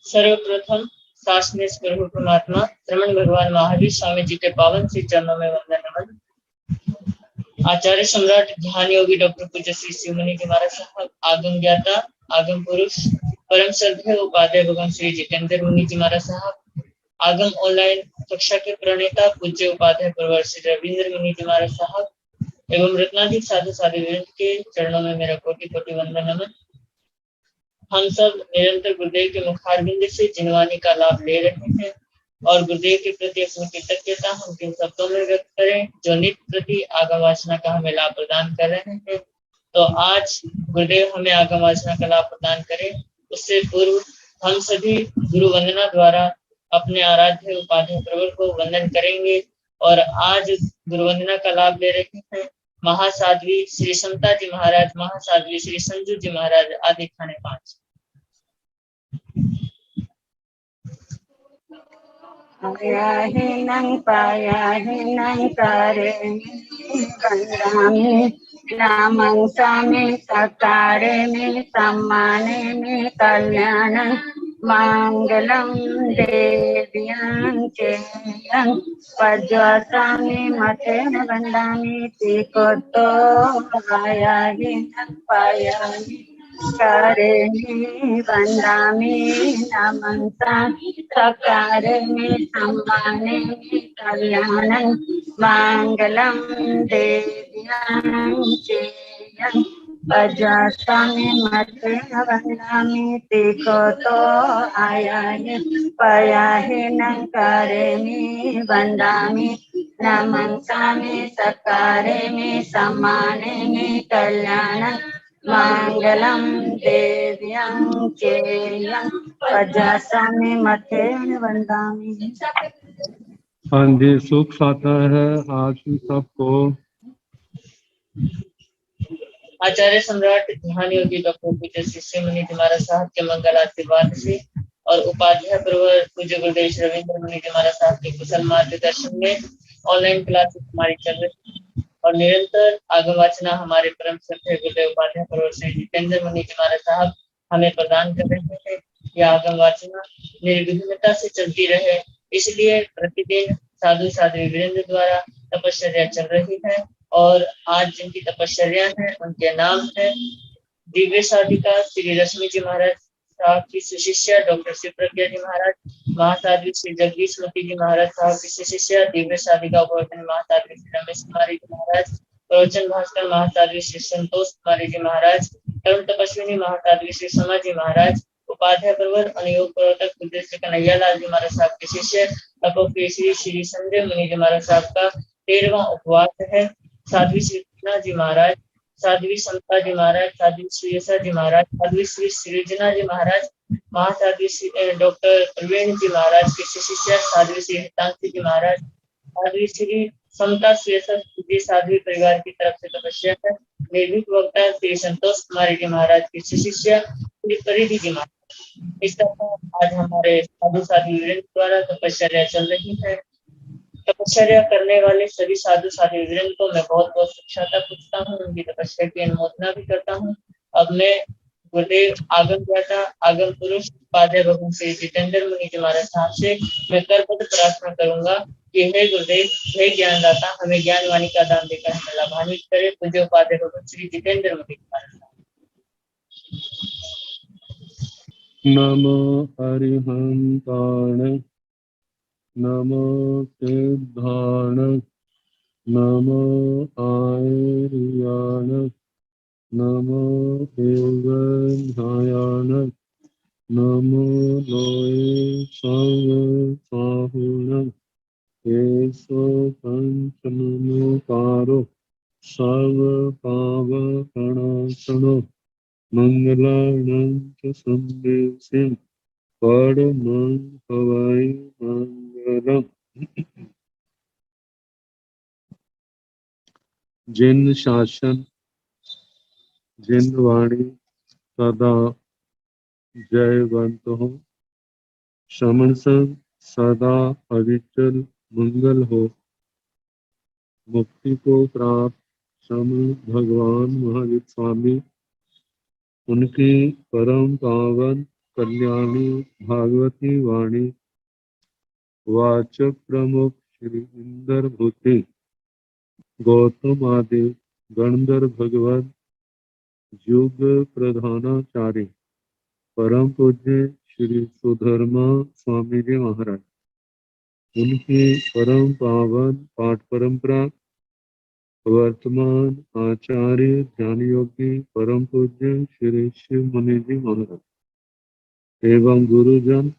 सर्वप्रथम शासनेश प्रभु परमात्मा श्रमण भगवान महावीर स्वामी जी के पावन श्री चरणों में वंदन नमन। आचार्य सम्राट ध्यान योगी डॉक्टर पूज्य श्री शिवमुनि जी महाराज साहब, आगम ज्ञाता आगम पुरुष परम श्रद्धेय उपाध्याय भगवान श्री जितेंद्र मुनि जी महाराज साहब, आगम ऑनलाइन कक्षा के प्रणेता पूज्य उपाध्याय प्रवर श्री रविंद्र मुनि जी महाराज साहब एवं रत्नाधिक साधु साधु के चरणों में मेरा कोटि कोटि वंदन नमन। हम सब निरंतर गुरुदेव के मुखारविंद से जिनवानी का लाभ ले रहे हैं और गुरुदेव के प्रति अपनी कृतज्ञता हम किन शब्दों में व्यक्त करें जो नित्य प्रति आगम वासना का हमें लाभ प्रदान कर रहे हैं। तो आज गुरुदेव हमें आगम वासना का लाभ प्रदान करें, उससे पूर्व हम सभी गुरु वंदना द्वारा अपने आराध्य उपाध्याय प्रवर को वंदन करेंगे। और आज गुरु वंदना का लाभ ले रहे हैं महासाध्वी श्री समता जी महाराज, महासाध्वी श्री संजू जी महाराज आदि खाने 5। पायाहिनं करे वंदामि नामं सामे सकारे में सम्माने में कल्याणं मंगलम देव्यां चेयं पज्वासामि मतेन वंदामि तिकोतो पायाहिनं पायाहि करे वंदामि नमं सकारे में सम्माने में कल्याणं मंगलम देव्यां चेयं पज्वासामि मतेन वंदामि तिकोतो आयाहि पयाहिनं करेमि वंदामि नमं सकारे में सम्माने में कल्याणं मंगलम देव्यां चेयं पज्वासामि मतेन वंदामि। हाँ जी, सुख साता है आज सबको। आचार्य सम्राट ध्यान योगी डॉक्टर पूज्य श्री शिवमुनि जी महाराज साहब के मंगल आशीर्वाद से और उपाध्याय प्रवर पूज्य गुरुदेव श्री रविंद्र मुनि जी महाराज साहब के कुशल मार्गदर्शन में ऑनलाइन क्लासेस हमारी चल रही है और निरंतर आगम वाचना हमारे परम श्रद्धेय गुरुदेव उपाध्याय प्रवर श्री जितेंद्र मुनि जी महाराज साहब हमें प्रदान कर रहे हैं। यह आगम वाचना निर्विघ्नता से चलती रहे, इसलिए प्रतिदिन साधु साध्वी वृंद द्वारा तपस्या चल रही है। और आज जिनकी तपस्या है उनके नाम है दिव्य साधिका श्री रश्मि जी महाराज साहब की सुशिष्या डॉक्टर शिव प्रज्ञा जी महाराज, महासाध्वी श्री जगदीशमती जी महाराज साहब की सुशिष्या दिव्य साधिका प्रवचन महासाध्वी श्री रमेश कुमारी जी महाराज, प्रवचन भास्कर महासाध्वी श्री संतोष कुमारी जी महाराज, तरुण तपस्विनी महासाध्वी श्री समा जी महाराज, उपाध्याय प्रवर अनुयोग प्रवर्तक पूज्य श्री कन्हैया लाल जी महाराज साहब के शिष्य तपोप्रिय श्री संजय मुनि जी महाराज साहब का 13वां उपवास है। साध्वी श्री कृष्णा जी महाराज, साध्वी समता जी महाराज, साध्वी श्री यशा जी महाराज, साध्वी श्री सृजना जी महाराज, महासाध्वी श्री डॉक्टर प्रवीण जी महाराज के शिष्य साध्वी श्री हितांशी जी महाराज, साध्वी श्री समता श्री साध्वी परिवार की तरफ से तपस्या है। निर्भीक वक्ता श्री संतोष कुमारी जी महाराज के शिष्य श्री परिधि जी महाराज। इस तरह आज हमारे साधु साध्वी द्वारा तपस्या चल रही है। तपस्या करने वाले सभी साधु साध्वी वृंद को मैं बहुत बहुत शुभकामनाएं पूछता हूँ, उनकी तपस्या की अनुमोदना भी करता हूँ। अब मैं गुरुदेव आगम ज्ञाता आगम पुरुष उपाध्याय भगवान श्री जितेंद्र मुनि जी महाराज साहब से मैं करबद्ध प्रार्थना करूंगा कि हे गुरुदेव, हे ज्ञानदाता, हमें ज्ञान वाणी का दान देकर हमें लाभान्वित करे। पूज्य उपाध्याय भगवान श्री जितेंद्र मुनि जी महाराज साहब। नमो हरिहंताण, नमो सिद्धाण, नमो आर्याण, नमो देवधायाण, नमो लोये सर्वसाहुण, केशो पंचमकारो सर्वपावकनाशनो, मंगलानां च संदेशं परमं हवै मंगलम्। जिन शासन जिन वाणी सदा जयवंत हो, श्रमण संग सदा अविचल मंगल हो। मुक्ति को प्राप्त श्रमण भगवान महावीर स्वामी, उनकी परम पावन कल्याणी भागवती वाणी वाचक प्रमुख श्री इंदर भूति गौतम आदि गणधर भगवत युग प्रधानाचार्य परम पूज्य श्री सुधर्मा स्वामी जी महाराज, उनकी परम पावन पाठ परंपरा वर्तमान आचार्य ध्यान योगी परम पूज्य श्री शिव मुनि जी महाराज एवं गुरुजन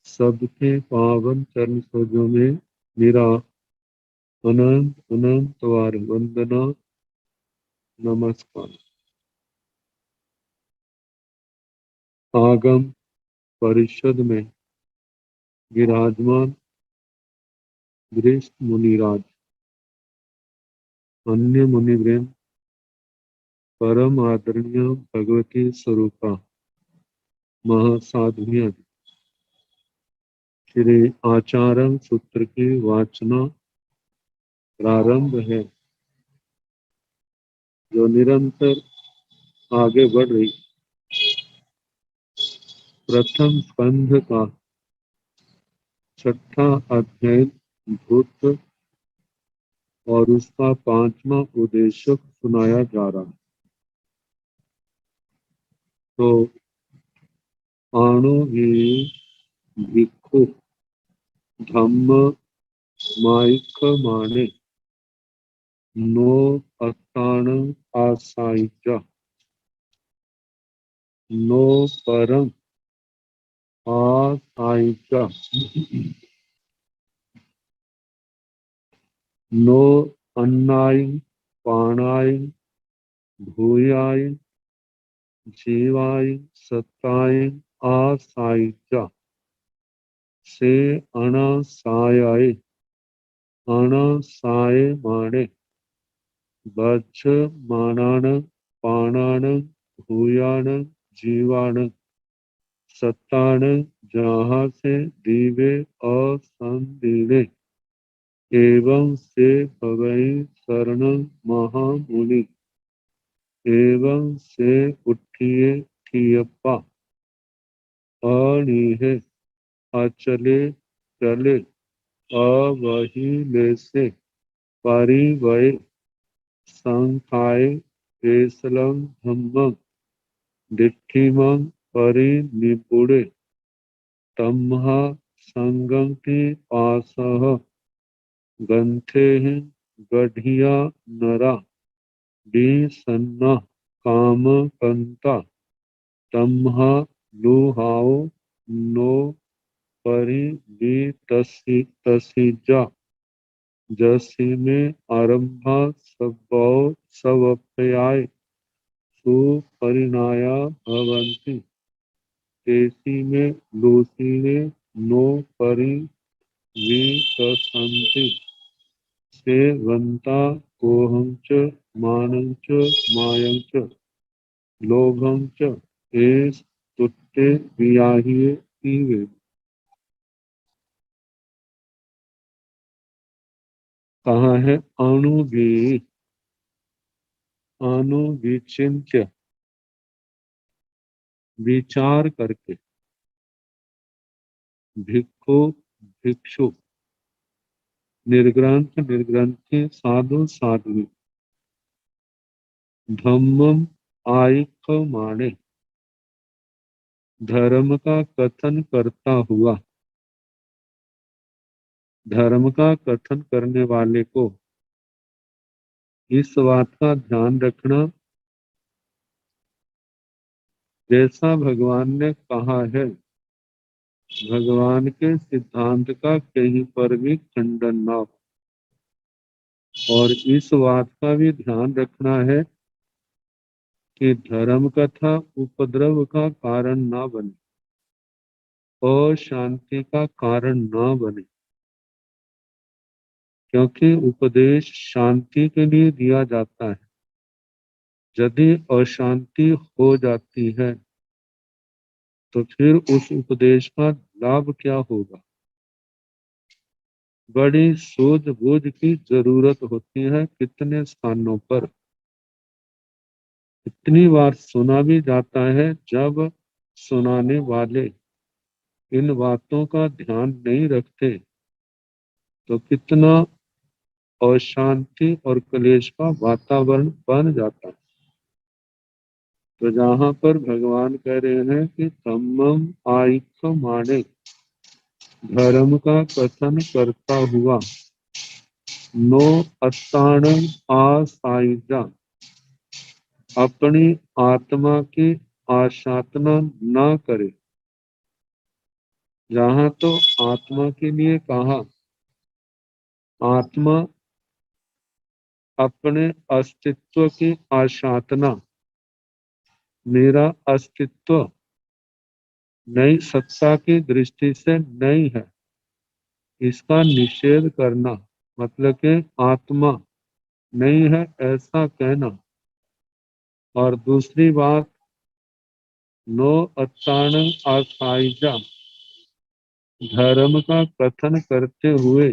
सबके पावन चरण सरोजों में मेरा अनंत अनंत वार वंदना नमस्कार। आगम परिषद में विराजमान वरिष्ठ मुनिराज, अन्य मुनिवृंद, परम आदरणीय भगवती स्वरूपा महासाधुनिया, श्री आचार्य सूत्र की वाचना प्रारंभ है जो निरंतर आगे बढ़ रही। प्रथम स्कंध का छठा अध्याय भूत और उसका पांचवा उद्देश्य सुनाया जा रहा है। तो आणु ही भिक्खु धम्म माइक माने नो अत्तान आसाइजा नो परम आसाइजा नो अन्नाय पाणाय भूयाय जीवाय सत्ताय आसाइजा से अनासाय अनासाय माने बच्च मानान पाणान भूयान जीवान सत्तान जहाँ से दीवे असंदीने एवं से भगई शरण महामुनि एवं से उठिए ठियप्पा अणिहे अचले चले अवहिले से परिवय संखाय केसलम धम्मं दिट्ठिमं परिनिपुणे तम्हा संगंति पासह गंथे गढ़िया नरा सन्ना काम कंता तम्हा लुहाओ नो परि तसिजा जसी में आरंभा सबौ सवप्याय सुपरिणाया भवंती तेसी में लूसीने नो परि विकसंति से वंता कोहं च मानं च मायं च लोभं च एस तुट्टे वियाहिये पीवे। कहा है अनुविचिन्त्य विचार करके भिक्खु भिक्षु निर्ग्रंथ निर्ग्रंथी साधु साध्वी धम्मम आइक माने धर्म का कथन करता हुआ, धर्म का कथन करने वाले को इस बात का ध्यान रखना जैसा भगवान ने कहा है, भगवान के सिद्धांत का कहीं पर भी खंडन ना हो, और इस बात का भी ध्यान रखना है कि धर्म कथा उपद्रव का कारण ना बने और शांति का कारण ना बने, क्योंकि उपदेश शांति के लिए दिया जाता है। यदि अशांति हो जाती है तो फिर उस उपदेश का लाभ क्या होगा। बड़ी सूझबूझ की जरूरत होती है। कितने स्थानों पर इतनी बार सुना भी जाता है, जब सुनाने वाले इन बातों का ध्यान नहीं रखते तो कितना अशांति और क्लेश का वातावरण बन जाता है। तो जहाँ पर भगवान कह रहे हैं कि धम्मम आइक माने, धर्म का कथन करता हुआ नो अत्ताण आसाइजा, अपनी आत्मा की आशातना न करे। जहाँ तो आत्मा के लिए कहा, आत्मा अपने अस्तित्व की आशातना, मेरा अस्तित्व नई सत्ता की दृष्टि से नहीं है, इसका निषेध करना, मतलब कि आत्मा नहीं है ऐसा कहना। और दूसरी बात, नो अत्ताण आसाइजा, धर्म का कथन करते हुए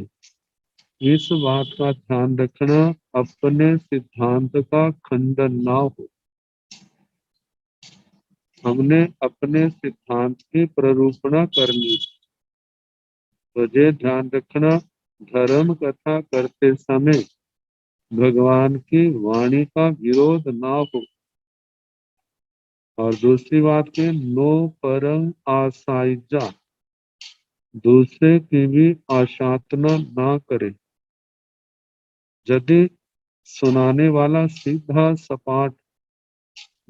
इस बात का ध्यान रखना अपने सिद्धांत का खंडन ना हो। हमने अपने सिद्धांत की प्ररूपणा करनी, तो ये ध्यान रखना धर्म कथा करते समय भगवान की वाणी का विरोध ना हो। और दूसरी बात के नो परम आसाइजा, दूसरे की भी आशातना ना करे। यदि सुनाने वाला सीधा सपाट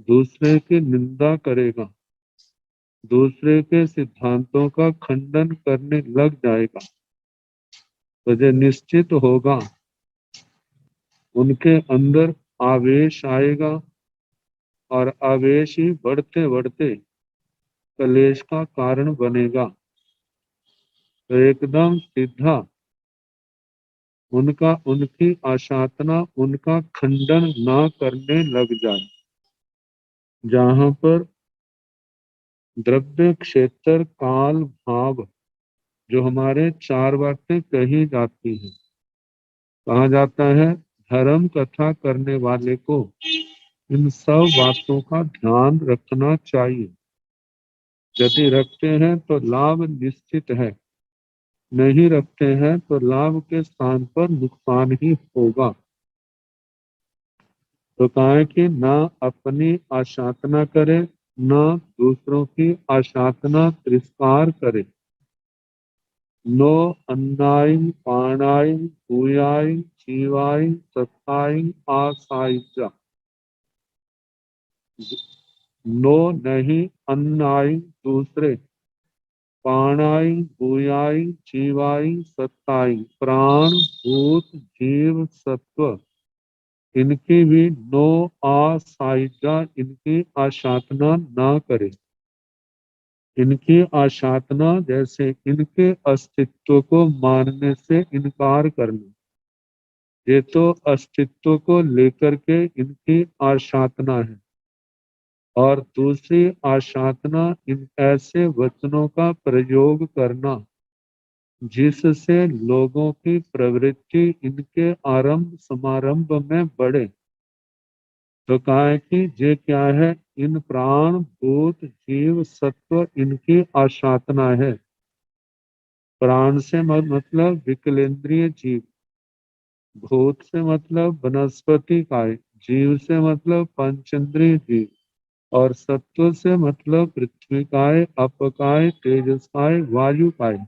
दूसरे की निंदा करेगा, दूसरे के सिद्धांतों का खंडन करने लग जाएगा, तो ये निश्चित होगा उनके अंदर आवेश आएगा, और आवेश ही बढ़ते बढ़ते कलेश का कारण बनेगा। तो एकदम सीधा उनका, उनकी आशातना, उनका खंडन ना करने लग जाए। जहाँ पर द्रव्य, क्षेत्र, काल, भाव, जो हमारे चार बातें कही जाती हैं, कहा जाता है धर्म कथा करने वाले को इन सब बातों का ध्यान रखना चाहिए। यदि रखते हैं तो लाभ निश्चित है, नहीं रखते हैं तो लाभ के स्थान पर नुकसान ही होगा। तो कहा है कि ना अपनी आशातना करे, ना दूसरों की आशातना तिरस्कार करे। नो अन्नाय पाणाय भूयाय जीवाय सत्ताय आसाइजा, नो नहीं अन्नाय दूसरे, पाणाय भूयाय जीवाय सत्ताय प्राण भूत जीव सत्व, इनकी भी नो आसाइजा, इनकी आशातना ना करे। इनकी आशातना जैसे इनके अस्तित्व को मानने से इनकार करना, ये तो अस्तित्व को लेकर के इनकी आशातना है। और दूसरी आशातना इन ऐसे वचनों का प्रयोग करना जिससे लोगों की प्रवृत्ति इनके आरंभ समारंभ में बढ़े। तो कहा है कि ये क्या है, इन प्राण भूत जीव सत्व इनकी आशातना है। प्राण से मतलब विकलेंद्रिय जीव, भूत से मतलब वनस्पति काय, जीव से मतलब पंचेंद्रिय जीव, और सत्व से मतलब पृथ्वी काय, अपकाय, तेजस काय, वायु काय।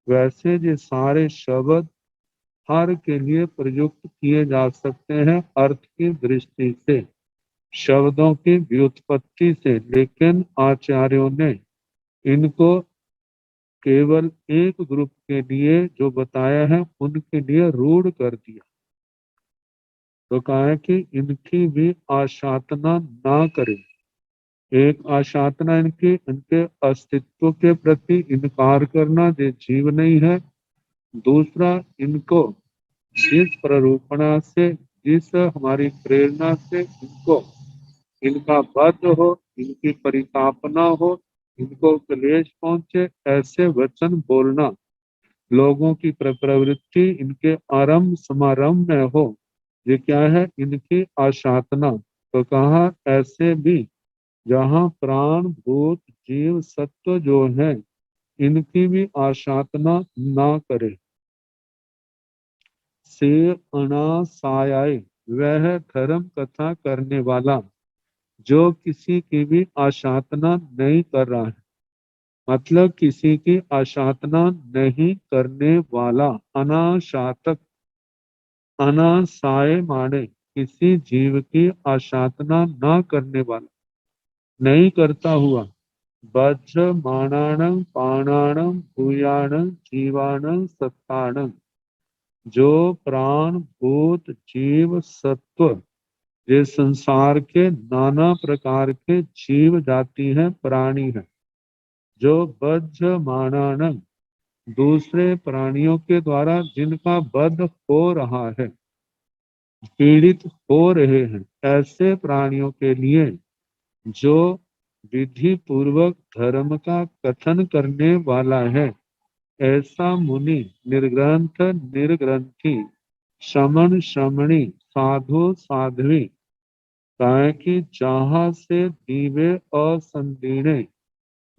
वैसे ये सारे शब्द हर के लिए प्रयुक्त किए जा सकते हैं अर्थ की दृष्टि से, शब्दों की व्युत्पत्ति से, लेकिन आचार्यों ने इनको केवल एक ग्रुप के लिए जो बताया है उनके लिए रूढ़ कर दिया। तो कहा है कि इनकी भी आशातना ना करें। एक आशातना इनकी, इनके अस्तित्व के प्रति इनकार करना, जो जीव नहीं है। दूसरा, इनको जिस प्ररूपणा से, जिस हमारी प्रेरणा से इनको, इनका वध हो, इनकी परितापना हो, इनको क्लेश पहुंचे, ऐसे वचन बोलना, लोगों की प्रवृत्ति इनके आरंभ समारंभ में हो, ये क्या है, इनकी आशातना। तो कहा ऐसे भी जहाँ प्राण भूत जीव सत्व जो है इनकी भी आशातना ना करे। से अनासाय, वह धर्म कथा करने वाला जो किसी की भी आशातना नहीं कर रहा है, मतलब किसी की आशातना नहीं करने वाला। अनाशातक, अनासाय माने किसी जीव की आशातना ना करने वाला, नहीं करता हुआ। बज्रमाणानं पाणानं भूयानं जीवानं सत्तानं, जो प्राण भूत जीव सत्व, ये संसार के नाना प्रकार के जीव जाति हैं, प्राणी हैं, जो बज्रमाणानं, दूसरे प्राणियों के द्वारा जिनका वध हो रहा है, पीड़ित हो रहे हैं, ऐसे प्राणियों के लिए जो विधि पूर्वक धर्म का कथन करने वाला है, ऐसा मुनि निर्ग्रंथ निर्ग्रंथी श्रमण श्रमणी साधु साध्वी, कि जहाँ से दीवे असंदीने,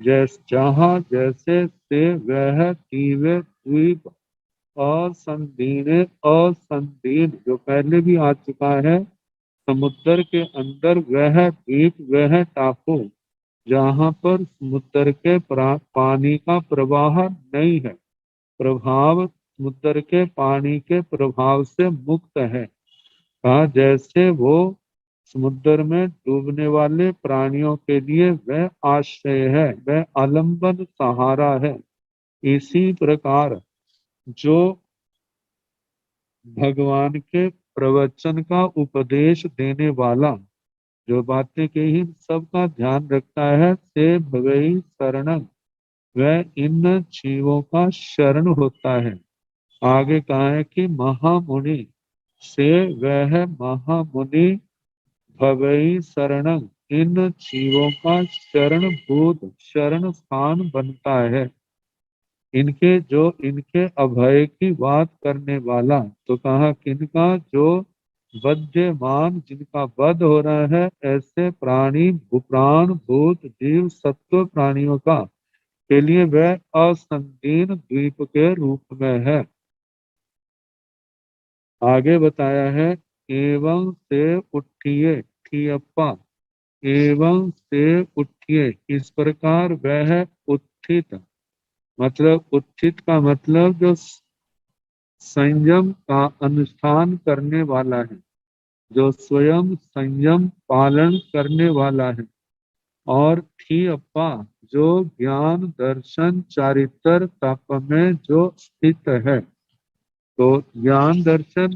जहाँ जैसे से वह दीवे द्वीप असंदीने, असंदीन जो पहले भी आ चुका है, समुद्र के अंदर वह द्वीप, वह टापू जहाँ पर समुद्र के पानी का प्रवाह नहीं है, प्रभाव समुद्र के पानी के प्रभाव से मुक्त है। कहा जैसे वो समुद्र में डूबने वाले प्राणियों के लिए वह आश्रय है, वह आलंबन सहारा है। इसी प्रकार जो भगवान के प्रवचन का उपदेश देने वाला, जो बातें कही सबका ध्यान रखता है, से भगई शरणं, वह इन जीवों का शरण होता है। आगे कहा है कि महामुनि से वह महामुनि भगई शरणं, इन जीवों का शरण भूत, शरण स्थान बनता है। इनके जो इनके अभय की बात करने वाला, तो कहा किनका, जो वध्यमान, जिनका वध हो रहा है, ऐसे प्राणी प्राण भूत जीव सत्व प्राणियों का के लिए वह असंदीन द्वीप के रूप में है। आगे बताया है एवं से उठिए ठियप्पा, एवं से उठिए, इस प्रकार वह उत्थित, मतलब उत्थित का मतलब जो संयम का अनुष्ठान करने वाला है, जो स्वयं संयम पालन करने वाला है। और थी अपा, जो ज्ञान दर्शन चारित्र तप में जो स्थित है। तो ज्ञान दर्शन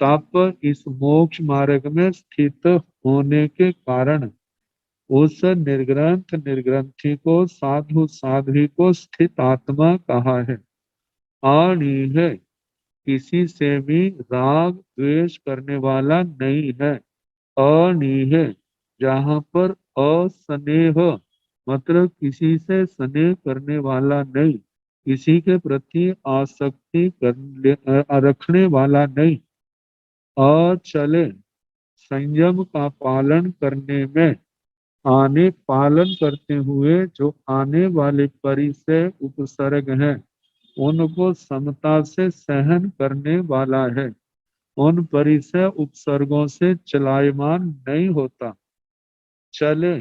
तप इस मोक्ष मार्ग में स्थित होने के कारण उस निर्ग्रंथ निर्ग्रंथी को, साधु साध्वी को स्थित आत्मा कहा है। अनीह, किसी से भी राग द्वेष करने वाला नहीं है। अनीह, जहाँ पर असनेह, मतलब किसी से स्नेह करने वाला नहीं, किसी के प्रति आसक्ति रखने वाला नहीं। अचले, संयम का पालन करने में, आने पालन करते हुए जो आने वाले परिसर उपसर्ग हैं उनको समता से सहन करने वाला है, उन परिसर उपसर्गों से चलायमान नहीं होता। चले,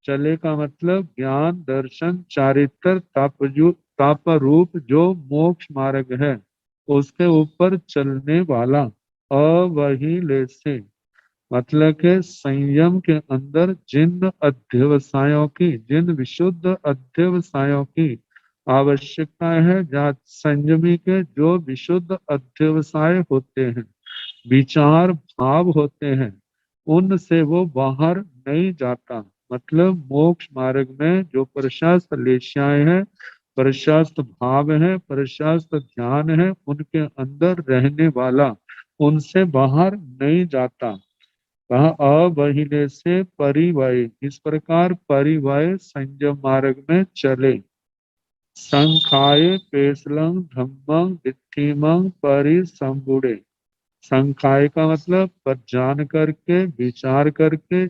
चले का मतलब ज्ञान दर्शन चारित्र तप रूप जो मोक्ष मार्ग है उसके ऊपर चलने वाला। अवहिले से, मतलब के संयम के अंदर जिन अध्यवसायों की, जिन विशुद्ध अध्यवसायों की आवश्यकता है, जहाँ संयमी के जो विशुद्ध अध्यवसाय होते हैं, विचार भाव होते हैं, उनसे वो बाहर नहीं जाता। मतलब मोक्ष मार्ग में जो प्रशस्त लेशाएं हैं, प्रशस्त भाव है, प्रशस्त ध्यान है, उनके अंदर रहने वाला उनसे बाहर नहीं जाता। कहा अबहिले से परिवय, इस प्रकार परिवय संयम मार्ग में चले। संखाय पेशलंग धम्मंग दिट्ठिमंग परिसंबुड़े, संखाय का मतलब पर जान करके, विचार करके,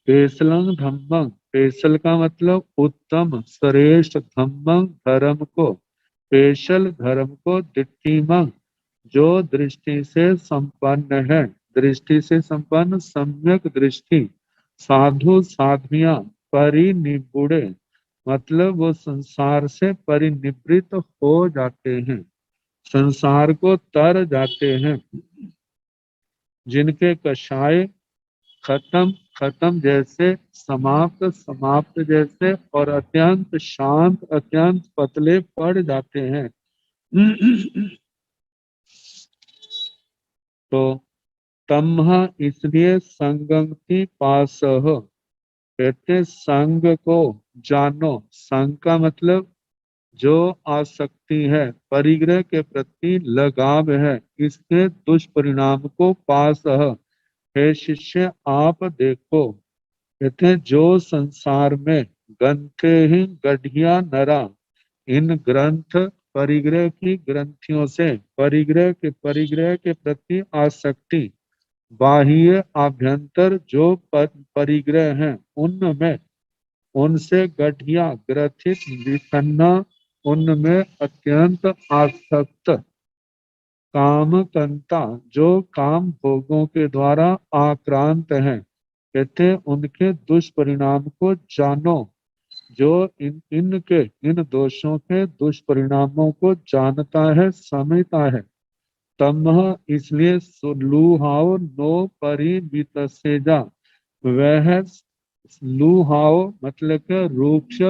पेशलं धम्मं, पेशल का मतलब उत्तम श्रेष्ठ, धम्मं धर्म को, पेशल धर्म को, दिट्ठिमं जो दृष्टि से संपन्न है, दृष्टि से संपन्न, सम्यक दृष्टि, साधु साध्वियां परिनिपुणे मतलब वो संसार से परिनिवृत्त हो जाते हैं, संसार को तर जाते हैं, जिनके कषाय खत्म खत्म जैसे, समाप्त समाप्त जैसे, और अत्यंत शांत अत्यंत पतले पड़ जाते हैं। तो तमह इसलिए संगति पास, कहते संग को जानो, संग का मतलब जो आसक्ति है, परिग्रह के प्रति लगाव है, इसके दुष्परिणाम को पास, हे शिष्य आप देखो। कहते हैं जो संसार में ग्रंथे ही गढ़िया नरा, इन ग्रंथ परिग्रह की ग्रंथियों से, परिग्रह के प्रति आसक्ति, बाह्य आभ्यंतर जो परिग्रह हैं उनमें, उनसे गठिया ग्रथित विषन्ना, उनमें अत्यंत आसक्त, कामकंता जो काम भोगों के द्वारा आक्रांत हैं, कहते उनके दुष्परिणाम को जानो। जो इन दोषों के दुष्परिणामों को जानता है, समझता है। तमह इसलिए लुहाओ नो परिमितसेजा, वह लुहाओ मतलब के रूक्ष,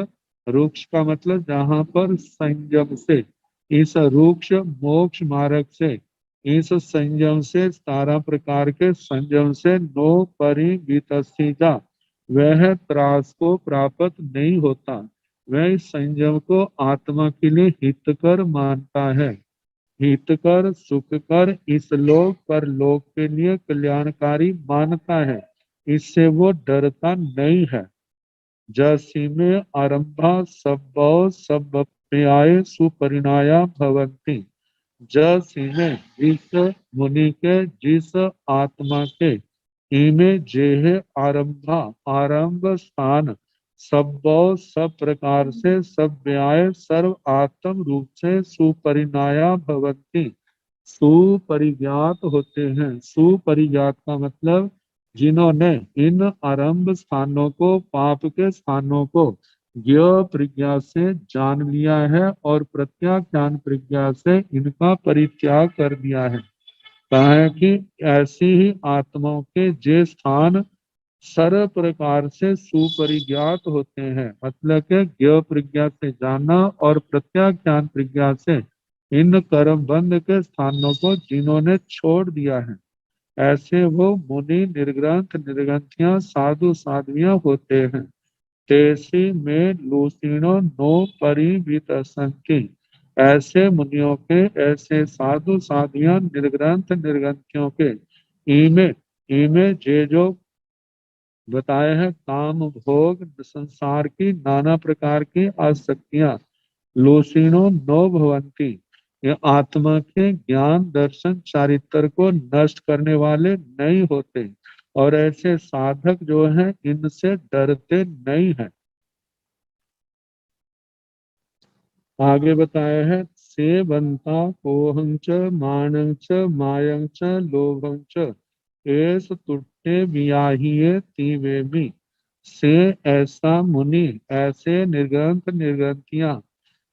रूक्ष का मतलब जहाँ पर संयम से, इस रूक्ष मोक्ष मार्ग से, इस संयम से, 17 प्रकार के संयम से, नो परिमितसेजा वह त्रास को प्राप्त नहीं होता, वह इस संयम को आत्मा के लिए हितकर मानता है, हितकर सुखकर, इस लोक पर लोक के लिए कल्याणकारी मानता है, इससे वो डरता नहीं है। जसी में आरंभा सब प्याय सुपरिणाया भवंती, जसी में जिस मुनि के, जिस आत्मा के, इमे जेह आरंभा आरंभ स्थान, सब प्रकार से, सब व्याय सर्व आत्म रूप से, सुपरिणाया भवंती सुपरिज्ञात होते हैं। सुपरिज्ञात का मतलब जिन्होंने इन आरंभ स्थानों को, पाप के स्थानों को ज्ञ प्रज्ञा से जान लिया है और प्रत्याख्यान प्रज्ञा से इनका परित्याग कर दिया है। कहा है कि ऐसी ही आत्माओं के जे स्थान सर्व प्रकार से सुपरिज्ञात होते हैं, मतलब के ज्ञ प्रज्ञा से जाना और प्रत्याख्यान प्रज्ञा से इन कर्म बंध के स्थानों को जिन्होंने छोड़ दिया है, ऐसे वो मुनि निर्ग्रंथ निर्ग्रंथियां साधु साध्वियां होते हैं। तेसी में लूसीनो नो परिवित संति, ऐसे मुनियों के, ऐसे साधु साध्वियां निर्ग्रंथ निर्ग्रंथियों के, इमे इमे जे जो बताए हैं, काम भोग संसार की नाना प्रकार की आसक्तियां, लोसीनो नो भवंती ये आत्मा के ज्ञान दर्शन चारित्र को नष्ट करने वाले नहीं होते, और ऐसे साधक जो हैं इनसे डरते नहीं हैं। आगे बताया है से बंता कोहं च मानं च मायं च लोभं च एस तुट्टे बियाहिये तीवेमि, से ऐसा मुनि, ऐसे निर्ग्रंथ निर्ग्रंथियां,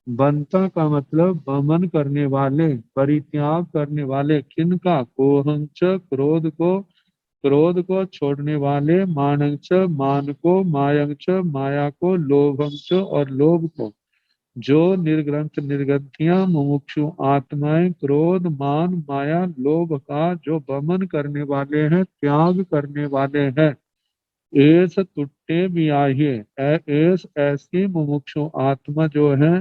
बनता का मतलब बमन करने वाले, परित्याग करने वाले, किनका, कोहंच क्रोध को छोड़ने वाले, मानंच मान को, मायंच माया को, लोभंच और लोभ को। जो निर्ग्रंथ निर्ग्रंथियां मुमुक्षु आत्माएं क्रोध मान माया लोभ का जो बमन करने वाले हैं, त्याग करने वाले हैं, एस तुट्टे बियाहिए, एस ऐसी मुमुक्षु आत्मा जो है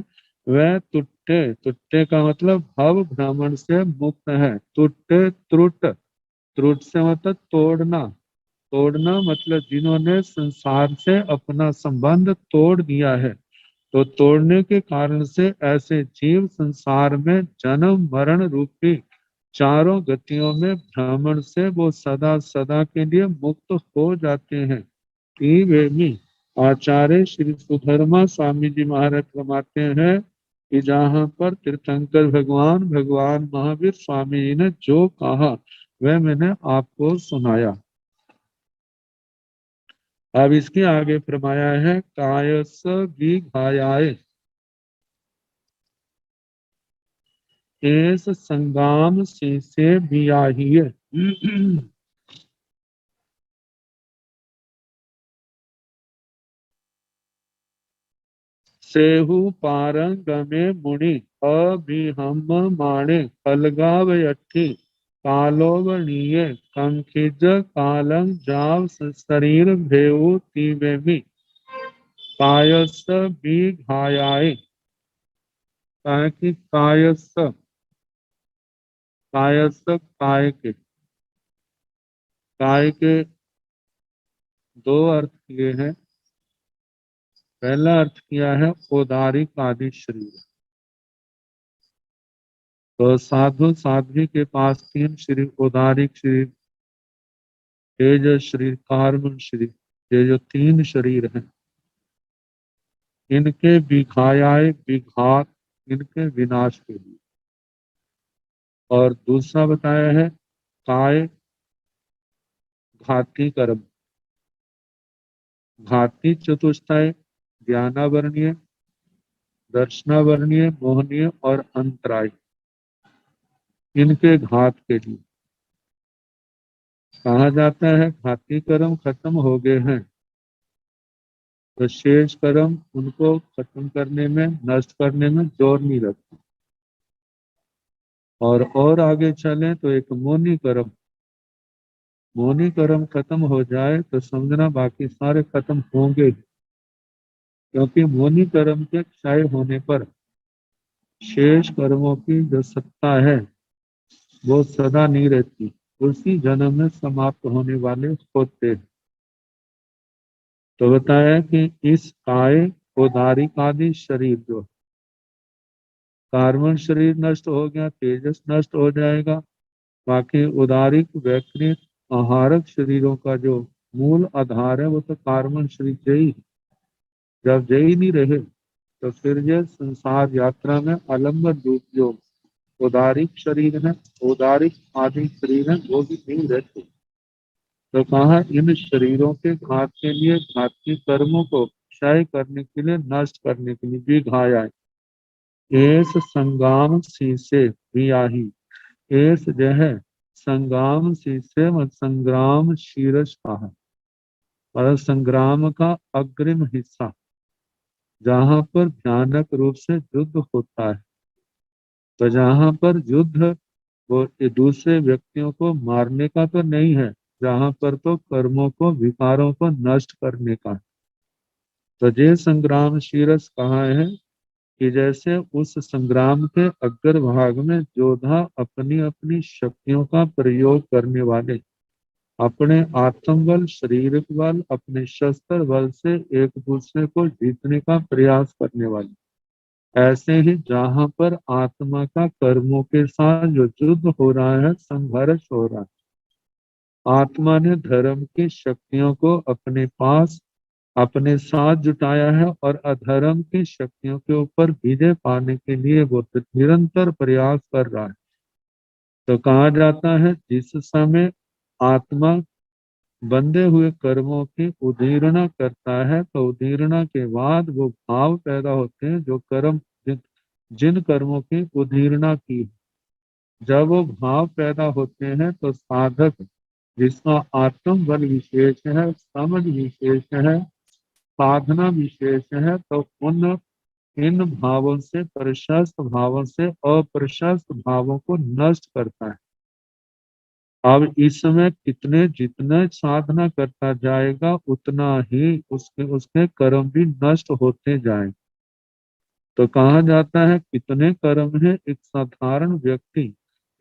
वह तुट्टे, तुट्टे का मतलब भव भ्रमण से मुक्त है। तुट्टे त्रुट, त्रुट से मतलब तोड़ना, तोड़ना मतलब जिन्होंने संसार से अपना संबंध तोड़ दिया है, तो तोड़ने के कारण से ऐसे जीव संसार में जन्म मरण रूपी चारों गतियों में भ्रमण से वो सदा सदा के लिए मुक्त हो जाते हैं। वेमी आचार्य श्री सुधर्मा स्वामी जी महाराज फरमाते हैं कि जहाँ पर तीर्थंकर भगवान महावीर स्वामी जी ने जो कहा वह मैंने आपको सुनाया। अब इसके आगे फरमाया है कायस विघायाय एस संगाम से बियाहिए। सेहु पारंगमे मुनि अभिहम माणे खलगावयठी कालोवनीय कंखिज कालं जाव शरीर भेउ तिवेमि कायस विघायाय। कि कायस काय के दो अर्थ किए हैं। पहला अर्थ किया है औदारिक आदि शरीर। तो साधु साध्वी के पास तीन शरीर, औदारिक शरीर, तेज शरीर, कार्बन शरीर, ये जो तीन शरीर हैं इनके विघायाय विघात, इनके विनाश के लिए। और दूसरा बताया है काय घाती कर्म, घाती चतुष्टय ज्ञानावरणीय, दर्शनावरणीय, मोहनीय और अंतराय, इनके घात के लिए कहा जाता है घाती कर्म खत्म हो गए हैं तो शेष कर्म उनको खत्म करने में, नष्ट करने में जोर नहीं रखते। और आगे चलें तो एक मोनी कर्म खत्म हो जाए तो समझना बाकी सारे खत्म होंगे, क्योंकि मोनी कर्म के क्षय होने पर शेष कर्मों की जो सत्ता है वो सदा नहीं रहती, उसी जन्म में समाप्त होने वाले होते हैं। तो बताया कि इस काय औदारिक आदि शरीर जो कार्बन शरीर नष्ट हो गया, तेजस नष्ट हो जाएगा, बाकी उदारिक वैकृत आहारक शरीरों का जो मूल आधार है वो तो कार्बन शरीर जय। जब जय नहीं रहे तो फिर ये संसार यात्रा में अलंबन रूप जो उदारिक शरीर है, उदारिक आदि शरीर है, वो भी नहीं रहते। तो कहा इन शरीरों के घात के लिए, घाती कर्मों को क्षय करने के लिए, नष्ट करने के लिए भी घाया एस संगाम शीशे बियाही। एस जो है संग्राम शीशे मत संग्राम शीरष का है, और संग्राम का अग्रिम हिस्सा जहां पर भयानक रूप से युद्ध होता है। तो जहां पर युद्ध वो दूसरे व्यक्तियों को मारने का तो नहीं है, जहां पर तो कर्मों को, विकारों को नष्ट करने का है। तो ये संग्राम शीरष कहा है कि जैसे उस संग्राम के अग्रभाग में योद्धा अपनी अपनी शक्तियों का प्रयोग करने वाले अपने आत्मबल, शारीरिक बल, अपने शस्त्र बल से एक दूसरे को जीतने का प्रयास करने वाले, ऐसे ही जहां पर आत्मा का कर्मों के साथ जो युद्ध हो रहा है, संघर्ष हो रहा है, आत्मा ने धर्म की शक्तियों को अपने पास, अपने साथ जुटाया है और अधर्म की शक्तियों के ऊपर विजय पाने के लिए वो निरंतर प्रयास कर रहा है। तो कहा जाता है जिस समय आत्मा बंधे हुए कर्मों की उदीर्णा करता है तो उदीर्णा के बाद वो भाव पैदा होते हैं जो कर्म जिन कर्मों की उदीर्णा की। जब वो भाव पैदा होते हैं तो साधक जिसका आत्म बल विशेष है, समझ विशेष है, साधना विशेष है, तो उन इन भावों से, प्रशस्त भावों से अप्रशस्त भावों को नष्ट करता है। अब इसमें कितने जितने साधना करता जाएगा उतना ही उसके कर्म भी नष्ट होते जाएंगे। तो कहा जाता है कितने कर्म है एक साधारण व्यक्ति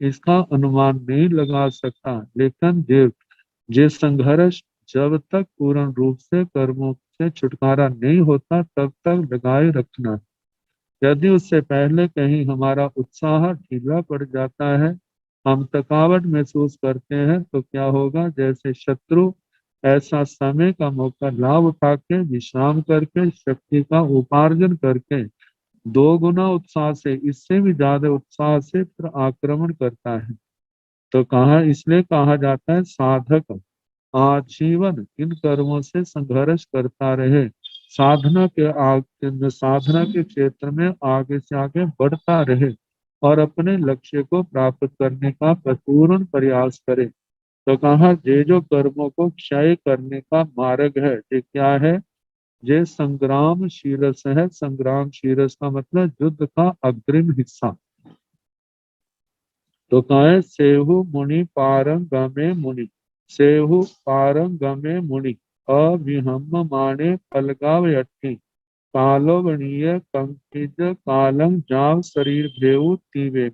इसका अनुमान नहीं लगा सकता, लेकिन जे संघर्ष जब तक पूर्ण रूप से कर्मों से छुटकारा नहीं होता तब तक लगाए रखना। यदि उससे पहले कहीं हमारा उत्साह ढीला पड़ जाता है, हम थकावट महसूस करते हैं, तो क्या होगा, जैसे शत्रु ऐसा समय का मौका लाभ उठा के विश्राम करके शक्ति का उपार्जन करके 2 गुना उत्साह से, इससे भी ज्यादा उत्साह से फिर आक्रमण करता है। तो कहा, इसलिए कहा जाता है साधक आजीवन इन कर्मों से संघर्ष करता रहे, साधना के क्षेत्र में आगे से आगे बढ़ता रहे और अपने लक्ष्य को प्राप्त करने का पूर्ण प्रयास करे। तो कहा, ये जो कर्मों को क्षय करने का मार्ग है, ये क्या है? ये संग्राम शीरस है। संग्राम शीरस का मतलब युद्ध का अग्रिम हिस्सा। तो कहा है, सेहु मुनि पारंगमे मुनि, सेहु पारंगमे मुनि, अविहम माने फलगावयठी, कालोवणीय कंकिज कालम जाव शरीर भेऊ तीवे।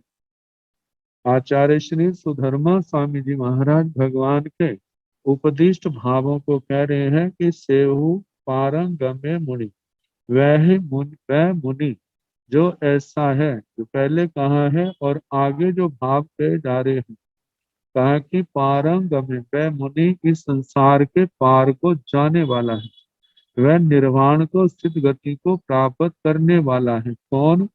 आचार्य श्री सुधर्मा स्वामी जी महाराज भगवान के उपदिष्ट भावों को कह रहे हैं कि सेहु पारंगमे मुनि, वह मुनि जो ऐसा है, जो पहले कहा है और आगे जो भाव कहे जा रहे हैं, कहा कि पारंगमे, वह मुनि इस संसार के पार को जाने वाला है, वह निर्वाण को, स्थित गति को प्राप्त करने वाला है। कौन?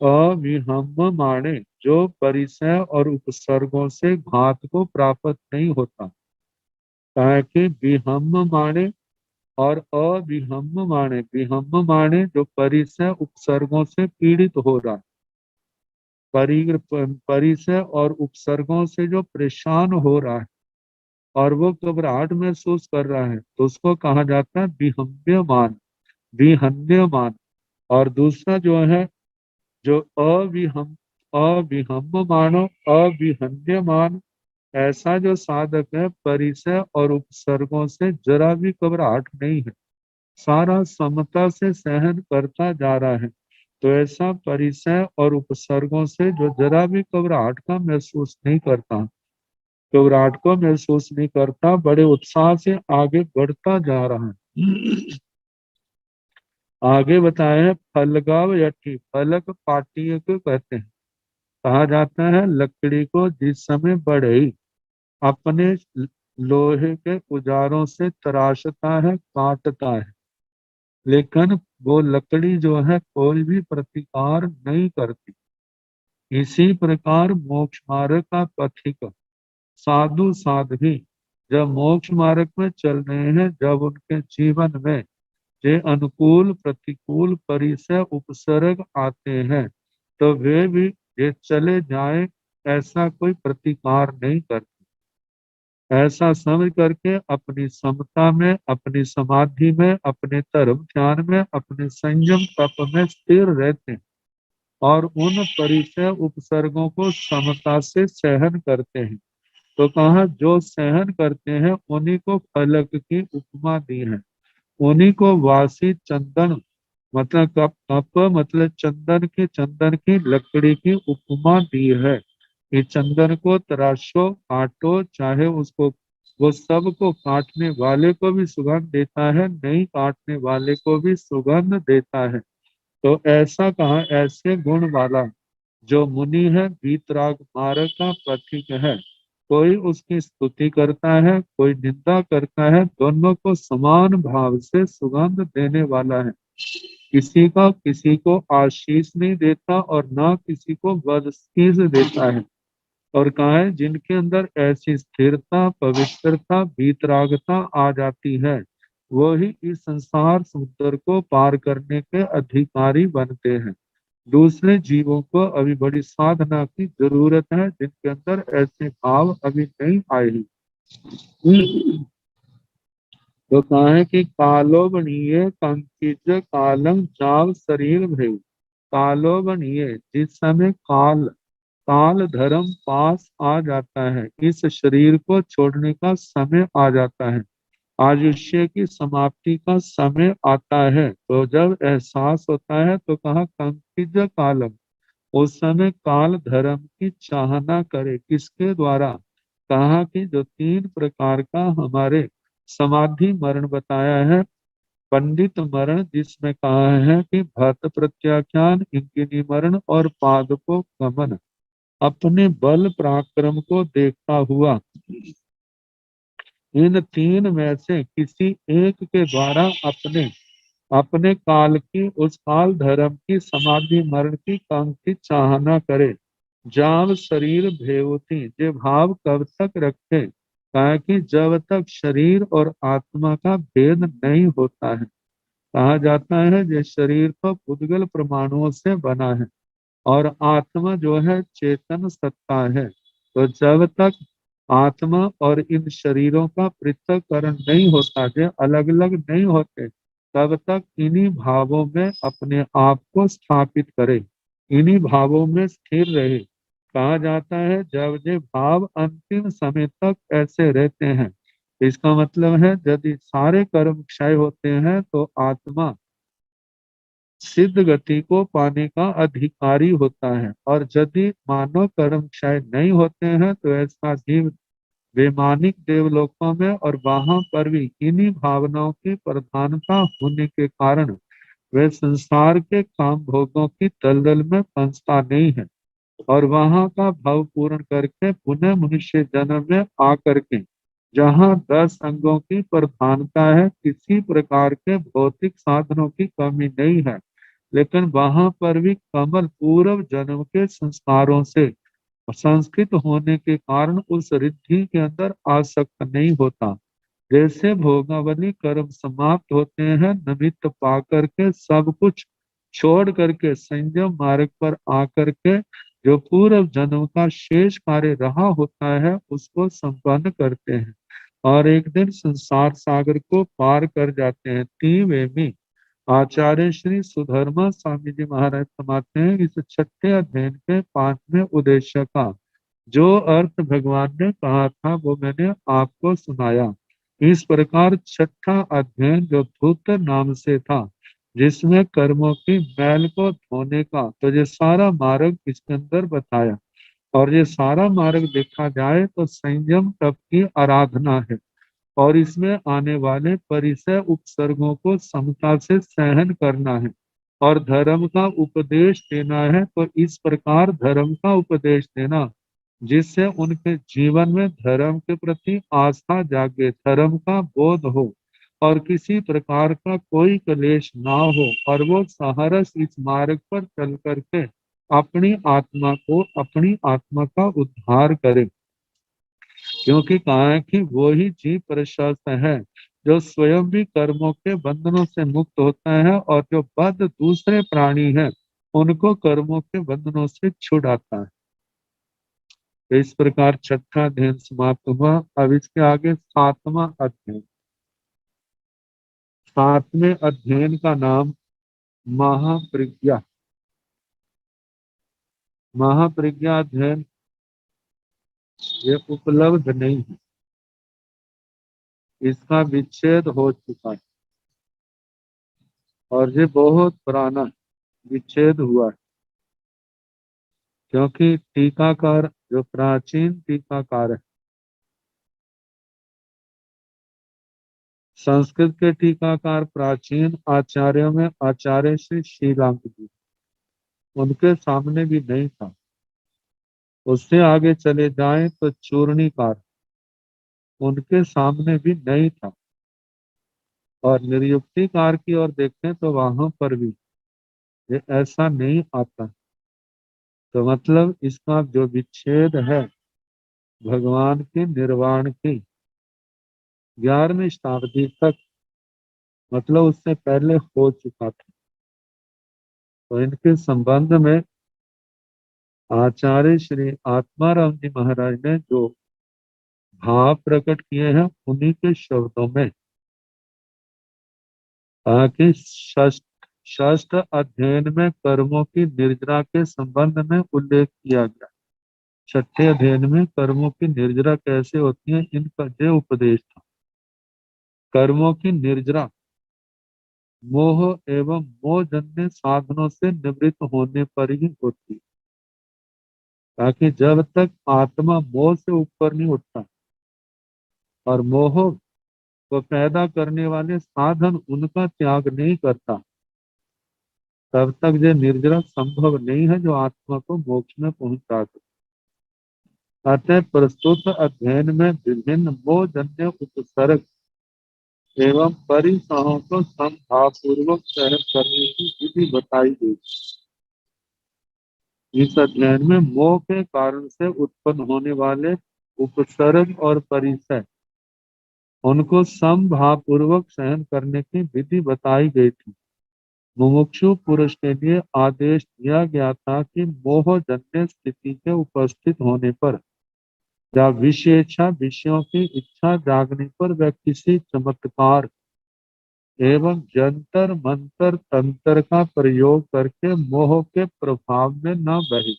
अविहम माने, जो परिचय और उपसर्गों से घात को प्राप्त नहीं होता। कहा कि विहम माने और अविहम माने, विहम माने जो परिचय उपसर्गों से पीड़ित हो रहा, परिचय और उपसर्गों से जो परेशान हो रहा है और वो घबराहट महसूस कर रहा है, तो उसको कहा जाता है विहम्यमान, विहन्यमान। और दूसरा जो है, जो अविहम मानो, अविहन्यमान, ऐसा जो साधक है परिचय और उपसर्गों से जरा भी घबराहट नहीं है, सारा समता से सहन करता जा रहा है। तो ऐसा परिचय और उपसर्गों से जो जरा भी घबराहट का महसूस नहीं करता, घबराहट को महसूस नहीं करता, बड़े उत्साह से आगे बढ़ता जा रहा है। आगे बताया है फलगाव यठी, फलक पाटियों को कहते हैं। कहा जाता है लकड़ी को जिस समय बढ़ई अपने लोहे के औजारों से तराशता है, काटता है, लेकिन वो लकड़ी जो है कोई भी प्रतिकार नहीं करती। इसी प्रकार मोक्ष मार्ग का पथिक साधु साध्वी जब मोक्ष मार्ग में चल रहे हैं, जब उनके जीवन में ये अनुकूल प्रतिकूल परिसर उपसर्ग आते हैं, तो वे भी ये चले जाए, ऐसा कोई प्रतिकार नहीं करते। ऐसा समझ करके अपनी समता में, अपनी समाधि में, अपने धर्म ध्यान में, अपने संयम तप में स्थिर रहते हैं और उन परिचय उपसर्गों को समता से सहन करते हैं। तो कहा, जो सहन करते हैं उन्हीं को फलक की उपमा दी है, उन्हीं को वासी चंदन मतलब कप मतलब चंदन की लकड़ी की उपमा दी है। ये चंदन को तराशो, काटो, चाहे उसको, वो सब को काटने वाले को भी सुगंध देता है, नहीं काटने वाले को भी सुगंध देता है। तो ऐसा कहा, ऐसे गुण वाला जो मुनि है, वीतराग मार्ग का प्रतीक है। कोई उसकी स्तुति करता है, कोई निंदा करता है, दोनों को समान भाव से सुगंध देने वाला है। किसी को आशीष नहीं देता और ना किसी को बदशीष देता है। और कहा है, जिनके अंदर ऐसी स्थिरता, पवित्रता, वीतरागता आ जाती है, वो ही इस संसार समुद्र को पार करने के अधिकारी बनते हैं। दूसरे जीवों को अभी बड़ी साधना की जरूरत है, जिनके अंदर ऐसे भाव अभी नहीं आए हैं। तो कहा है कि कालो बनिए कंकिज कालम जाव शरीर भय, कालो बनिए, जिस समय काल काल धर्म पास आ जाता है, इस शरीर को छोड़ने का समय आ जाता है, आयुष्य की समाप्ति का समय आता है, तो जब एहसास होता है तो कहा कंकिज कालम, उस समय काल धर्म की चाहना करे, किसके द्वारा? कहा कि जो 3 प्रकार का हमारे समाधि मरण बताया है, पंडित मरण जिसमें कहा है कि भक्त प्रत्याख्यान, इंकिनी मरण और पादपों गमन, अपने बल पराक्रम को देखता हुआ इन तीन में से किसी एक के द्वारा अपने अपने काल की उस काल धर्म की समाधि मरण की कांक्षी चाहना करे। जाव शरीर भेवती, जे भाव कब तक रखे, कहा कि जब तक शरीर और आत्मा का भेद नहीं होता है। कहा जाता है जे शरीर तो पुद्गल परमाणुओं से बना है और आत्मा जो है चेतन सत्ता है। तो जब तक आत्मा और इन शरीरों का पृथक्करण नहीं होता, जो अलग अलग नहीं होते, तब तक इन्हीं भावों में अपने आप को स्थापित करे, इन्हीं भावों में स्थिर रहे। कहा जाता है जब ये भाव अंतिम समय तक ऐसे रहते हैं, इसका मतलब है यदि सारे कर्म क्षय होते हैं तो आत्मा सिद्ध गति को पाने का अधिकारी होता है, और यदि मानव कर्म क्षय नहीं होते हैं तो ऐसा जीव वैमानिक देवलोकों में और वहां पर भी इन्हीं भावनाओं की प्रधानता होने के कारण वे संसार के काम भोगों की दलदल में फंसता नहीं है, और वहां का भाव पूर्ण करके पुनः मनुष्य जन्म में आकर के जहाँ 10 अंगों की प्रधानता है, किसी प्रकार के भौतिक साधनों की कमी नहीं है, लेकिन वहां पर भी कमल पूर्व जन्म के संस्कारों से संस्कृत होने के कारण उस रिद्धि के अंदर आसक्त नहीं होता। जैसे भोगावली कर्म समाप्त होते हैं, निमित्त पा करके सब कुछ छोड़ करके संयम मार्ग पर आकर के जो पूर्व जन्म का शेष कार्य रहा होता है उसको संपन्न करते हैं और एक दिन संसार सागर को पार कर जाते हैं। तीवेमी आचार्य श्री सुधर्मा स्वामी जी महाराज समाते हैं इस छठे अध्ययन के 5वें उद्देश्य का जो अर्थ भगवान ने कहा था वो मैंने आपको सुनाया। इस प्रकार छठा अध्ययन जो धूत नाम से था, जिसमें कर्मों की मैल को धोने का, तो ये सारा मार्ग इसके अंदर बताया। और ये सारा मार्ग देखा जाए तो संयम तप की आराधना है और इसमें आने वाले परिसय उपसर्गों को समता से सहन करना है और धर्म का उपदेश देना है। तो इस प्रकार धर्म का उपदेश देना जिससे उनके जीवन में धर्म के प्रति आस्था जागे, धर्म का बोध हो और किसी प्रकार का कोई क्लेश ना हो और वो सहरस इस मार्ग पर चल करके अपनी आत्मा का उद्धार करे। क्योंकि कहा है कि वो ही जीव प्रशस्त है जो स्वयं भी कर्मों के बंधनों से मुक्त होता है और जो बद्ध दूसरे प्राणी हैं उनको कर्मों के बंधनों से छुड़ाता है। तो इस प्रकार छठा अध्ययन समाप्त हुआ। अब इसके आगे सातवां अध्ययन। सातवें अध्ययन का नाम महाप्रज्ञा। महाप्रज्ञा अध्ययन ये उपलब्ध नहीं है, इसका विच्छेद हो चुका है और ये बहुत पुराना विच्छेद हुआ है, क्योंकि टीकाकार जो प्राचीन टीकाकार है, संस्कृत के टीकाकार प्राचीन आचार्यों में आचार्य श्री श्रीराम जी, उनके सामने भी नहीं था। उससे आगे चले जाएं तो चूर्णीकार, उनके सामने भी नहीं था। और निर्युक्तिकार की ओर देखें तो वहां पर भी ये ऐसा नहीं आता। तो मतलब इसका जो विच्छेद है भगवान के निर्वाण की 11वीं शताब्दी तक, मतलब उससे पहले हो चुका था। तो इनके संबंध में आचार्य श्री आत्माराम जी महाराज ने जो भाव प्रकट किए हैं उन्हीं के शब्दों में कहा कि षष्ठ अध्ययन में कर्मों की निर्जरा के संबंध में उल्लेख किया गया। छठे अध्ययन में कर्मों की निर्जरा कैसे होती है इनका जो उपदेश था। कर्मों की निर्जरा मोह एवं मोहजन्य साधनों से निवृत्त होने पर ही होती है, ताकि जब तक आत्मा मोह से ऊपर नहीं उठता और मोह को पैदा करने वाले साधन उनका त्याग नहीं करता, तब तक ये निर्जरा संभव नहीं है जो आत्मा को मोक्ष में पहुंचा दे। अतः प्रस्तुत अध्ययन में विभिन्न मोहजन्य उपसर्ग एवं परिसहों को समभावपूर्वक सहन करने की विधि बताई गई। इस अध्ययन में मोह के कारण से उत्पन्न होने वाले उपसर्ग और परिसय, उनको समभावपूर्वक सहन करने की विधि बताई गई थी। मुमुक्षु पुरुष के लिए आदेश दिया गया था कि मोहजन्य स्थिति के उपस्थित होने पर या विशेषा विषयों की इच्छा जागने पर वह किसी चमत्कार एवं जंतर मंतर तंत्र का प्रयोग करके मोह के प्रभाव में न बहे,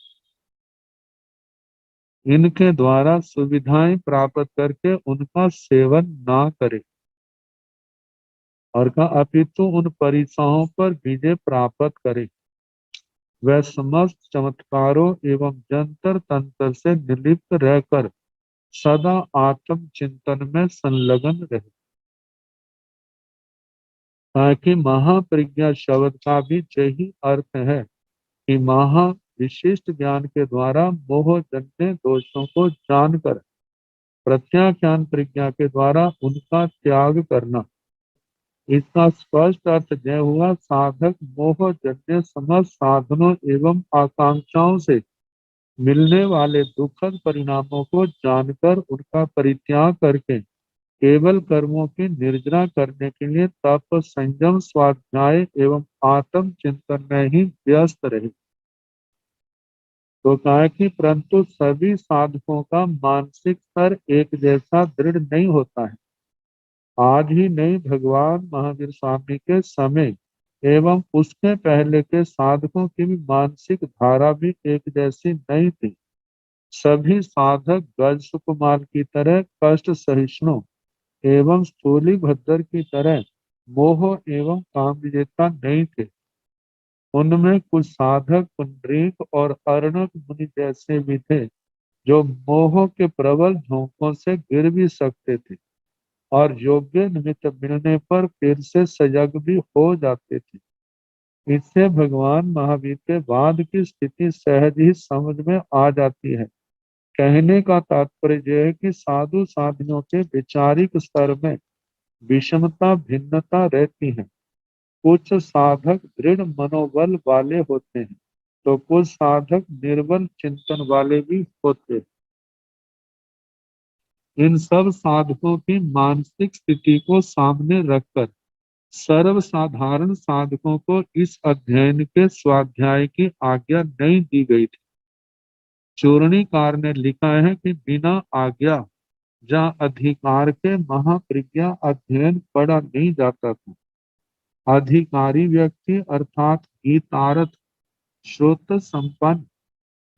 इनके द्वारा सुविधाएं प्राप्त करके उनका सेवन ना करे और का अपितु उन परिसरों पर विजय प्राप्त करे। वह समस्त चमत्कारों एवं जंतर तंत्र से निर्लिप्त रहकर सदा आत्म चिंतन में संलग्न रहे। ताकि महाप्रज्ञा शब्द का भी यही अर्थ है कि महा विशिष्ट ज्ञान के द्वारा मोहजन्य दोषों को जानकर प्रत्याख्यान प्रज्ञा के द्वारा उनका त्याग करना। इसका स्पष्ट अर्थ यह हुआ, साधक मोहजन्य समस्त साधनों एवं आकांक्षाओं से मिलने वाले दुखद परिणामों को जानकर उनका परित्याग करके केवल कर्मों की निर्जना करने के लिए तप, संयम, स्वाध्याय एवं आत्म चिंतन में ही व्यस्त रहे। तो कहा कि परंतु सभी साधकों का मानसिक स्तर एक जैसा दृढ़ नहीं होता है। आज ही नहीं, भगवान महावीर स्वामी के समय एवं उसके पहले के साधकों की भी मानसिक धारा भी एक जैसी नहीं थी। सभी साधक गज सुकुमार की तरह कष्ट सहिष्णु एवं स्थूली भद्र की तरह मोह एवं काम विजेता नहीं थे। उनमें कुछ साधक पुंडरीक और अर्णक मुनि जैसे भी थे, जो मोह के प्रबल झोंकों से गिर भी सकते थे और योग्य निमित्त मिलने पर फिर से सजग भी हो जाते थे। इससे भगवान महावीर के बाद की स्थिति सहज ही समझ में आ जाती है। कहने का तात्पर्य यह है कि साधु साधियों के वैचारिक स्तर में विषमता भिन्नता रहती है। कुछ साधक दृढ़ मनोबल वाले होते हैं तो कुछ साधक निर्बल चिंतन वाले भी होते हैं। इन सब साधकों की मानसिक स्थिति को सामने रखकर सर्वसाधारण साधकों को इस अध्ययन के स्वाध्याय की आज्ञा नहीं दी गई थी। चूर्णीकार ने लिखा है कि बिना आज्ञा या अधिकार के महाप्रज्ञा अध्ययन पढ़ा नहीं जाता था। अधिकारी व्यक्ति अर्थात गीतार्थ श्रोत संपन्न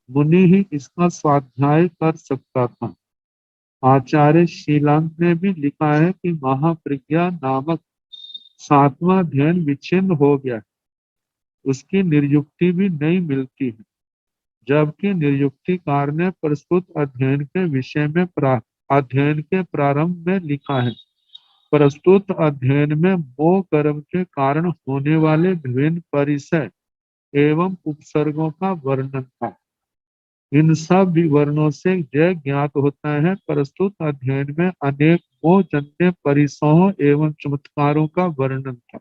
मुनि ही इसका स्वाध्याय कर सकता था। आचार्य शीलांक ने भी लिखा है कि महाप्रज्ञा नामक 7वां अध्ययन विच्छिन्न हो गया, उसकी निर्युक्ति भी नहीं मिलती है। जबकि निर्युक्तिकार ने प्रस्तुत अध्ययन के विषय में अध्ययन के प्रारंभ में लिखा है, प्रस्तुत अध्ययन में मोह कर्म के कारण होने वाले विभिन्न परिसय एवं उपसर्गों का वर्णन था। इन सब विवरणों से यह ज्ञात होता है, प्रस्तुत अध्ययन में अनेक मोहजन्य परिसहों एवं चमत्कारों का वर्णन था।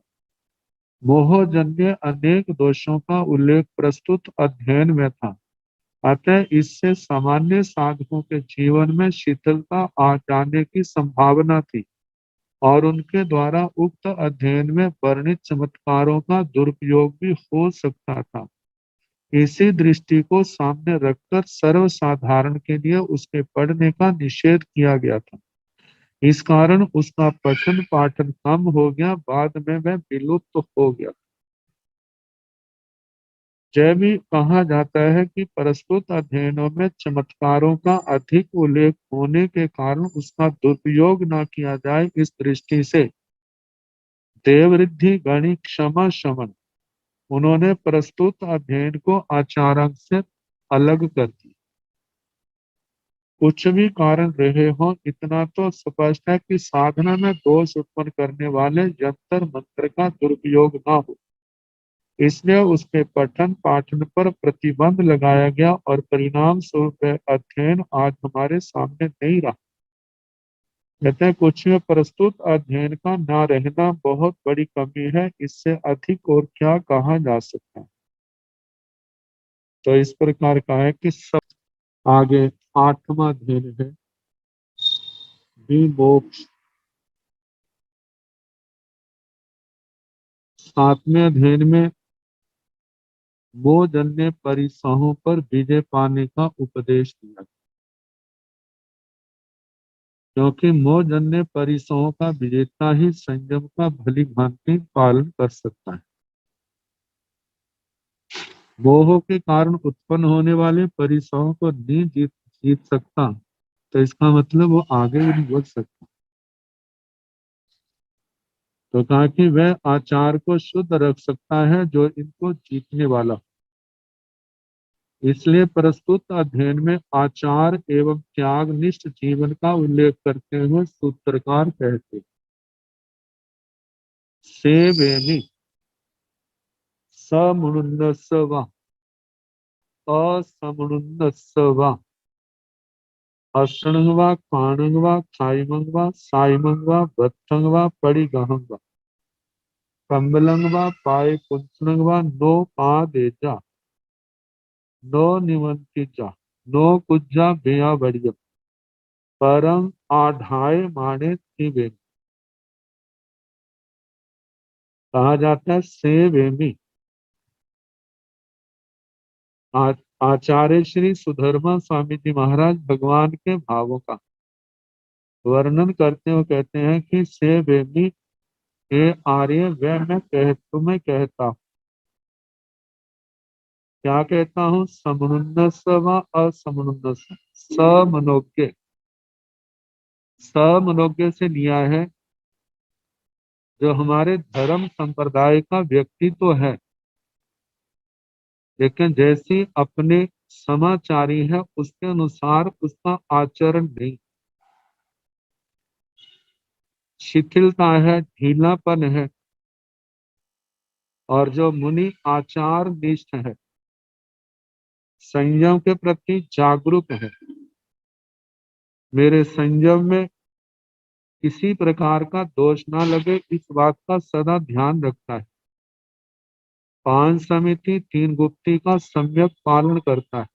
मोहजन्य अनेक दोषों का उल्लेख प्रस्तुत अध्ययन में था। अतः इससे सामान्य साधकों के जीवन में शिथिलता आ जाने की संभावना थी और उनके द्वारा उक्त अध्ययन में वर्णित चमत्कारों का दुरुपयोग भी हो सकता था। इसी दृष्टि को सामने रखकर सर्वसाधारण के लिए उसके पढ़ने का निषेध किया गया था। इस कारण उसका पठन पाठन कम हो गया, बाद में वह विलुप्त हो गया। जय भी कहा जाता है कि प्रस्तुत अध्ययनों में चमत्कारों का अधिक उल्लेख होने के कारण उसका दुरुपयोग न किया जाए, इस दृष्टि से देवऋद्धि गणित क्षमा शमन उन्होंने प्रस्तुत अध्ययन को आचारांक से अलग कर दिया। कुछ भी कारण रहे हो, इतना तो स्पष्ट है कि साधना में दोष उत्पन्न करने वाले यंत्र मंत्र का दुरुपयोग ना हो। इसलिए उसके पठन पाठन पर प्रतिबंध लगाया गया और परिणाम स्वरूप वह अध्ययन आज हमारे सामने नहीं रहा। कहते हैं कुछ में प्रस्तुत अध्ययन का न रहना बहुत बड़ी कमी है, इससे अधिक और क्या कहा जा सकता है। तो इस प्रकार का है कि सब आगे 8वां अध्ययन है विमोक्ष। 7वें अध्ययन में मोहजन्य परिसहों पर विजय पाने का उपदेश दिया, क्योंकि मोहजन्य परिसहों का विजेता ही संयम का भली भांति पालन कर सकता है। मोह के कारण उत्पन्न होने वाले परिसहों को नहीं जीत सकता, तो इसका मतलब वो आगे भी नहीं बढ़ सकता। तो कहा कि वह आचार को शुद्ध रख सकता है जो इनको जीतने वाला। इसलिए प्रस्तुत अध्ययन में आचार एवं त्याग निष्ठ जीवन का उल्लेख करते हुए सूत्रकार कहते सेवेमि समनुन्नस्व असमनुन्नस्व अष्टंग वा काणंग वा क्षाइमंग वा साइमंग वा भत्तंग वा पड़िगहंग वा कम्बलंग वा पाए पुंसनंग वा नो पादेजा नो निवंतिजा नो कुज्जा बेया बढ़िया परम आढ़ाए माने थिवे। कहा जाता है सेवेमि। आचार्य श्री सुधर्मा स्वामी जी महाराज भगवान के भावों का वर्णन करते हुए कहते हैं कि सेवेमि हे आर्य वह मैं तुम्हें कहता हूँ। क्या कहता हूँ? समनुन्नस्व व असमनुन्नस्व समनोज्ञ। समनोज्ञ से लिया है जो हमारे धर्म संप्रदाय का व्यक्ति तो है, लेकिन जैसी अपने समाचारी है उसके अनुसार उसका आचरण नहीं, शिथिलता है, ढीलापन है। और जो मुनि आचार निष्ठ है, संयम के प्रति जागरूक है, मेरे संयम में किसी प्रकार का दोष ना लगे इस बात का सदा ध्यान रखता है, 5 समिति 3 गुप्ती का सम्यक पालन करता है,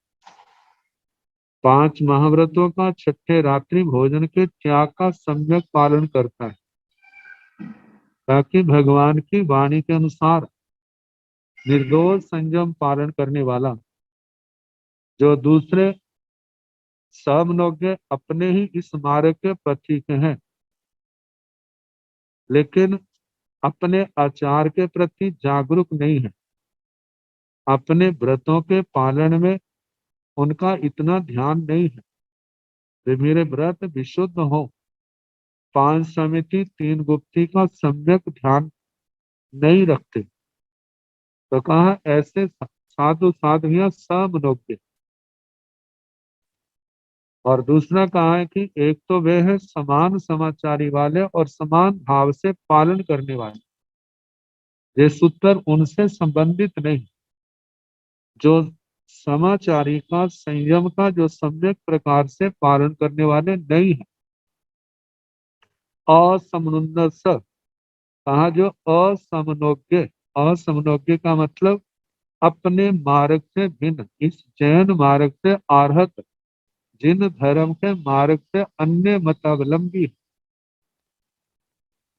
5 महाव्रतों का छठे रात्रि भोजन के त्याग का सम्यक पालन करता है, ताकि भगवान की वाणी के अनुसार निर्दोष संयम पालन करने वाला जो दूसरे सब लोग अपने ही इस मार्ग के पथिक हैं, लेकिन अपने आचार के प्रति जागरूक नहीं है, अपने व्रतों के पालन में उनका इतना ध्यान नहीं है वे मेरे व्रत विशुद्ध हो, 5 समिति 3 गुप्ती का सम्यक ध्यान नहीं रखते। तो कहा ऐसे साधु साधुयां सब लोग। और दूसरा कहा है कि एक तो वे है समान समाचारी वाले और समान भाव से पालन करने वाले, ये सूत्र उनसे संबंधित नहीं, जो समाचारी का संयम का जो सम्यक प्रकार से पालन करने वाले नहीं है। असमनुन्नस कहा जो असमनोज्ञ, असमनोज्ञ का मतलब अपने मार्ग से भिन्न, इस जैन मार्ग से आहत, जिन धर्म के मार्ग से अन्य मतावलंबी,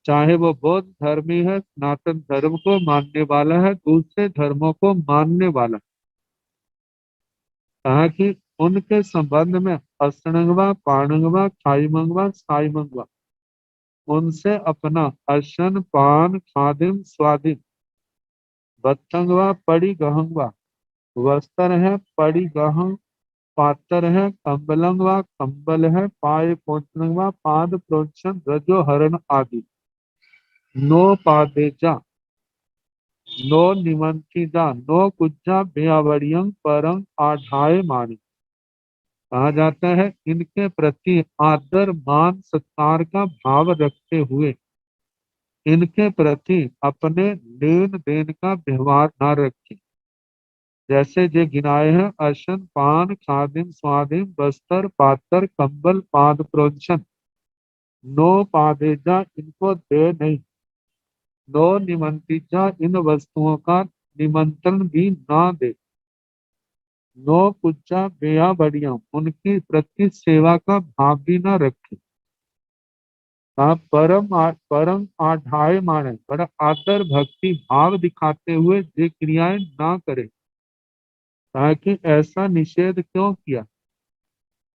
चाहे वो बौद्ध धर्मी है, सनातन धर्म को मानने वाला है, दूसरे धर्मों को मानने वाला, कहा कि उनके संबंध में अष्टंगवा पाणंगवा खाईमंगवा साईमंगवा उनसे अपना अशन पान खादिम स्वादिम बत्तंगवा पड़ी गहंगवा वस्त्र है, पड़ी गहंग पात्र है, कंबलंगवा कंबल है, पाए पोचनंगवा पाद प्रोक्षण रजो हरण आदि नो पादेजा नो निमंत्रिजा नो कुज्जा बेआवड़ियं परम आढ़ाए मानी। कहा जाता है इनके प्रति आदर मान सत्कार का भाव रखते हुए इनके प्रति अपने लेन देन का व्यवहार न रखें। जैसे जे गिनाए हैं अशन पान खादिम स्वादिम बस्तर पातर कंबल पाद प्रोंशन, नो पादेजा इनको दे नहीं, नो निमंत्रिजा इन वस्तुओं का निमंत्रण भी ना दे, नो पूजा बेया बढ़िया उनकी प्रति सेवा का भाव भी न रखे। परम आढ़ाय माने पर आदर भक्ति भाव दिखाते हुए ये क्रियाएं ना करे। ताकि ऐसा निषेध क्यों किया?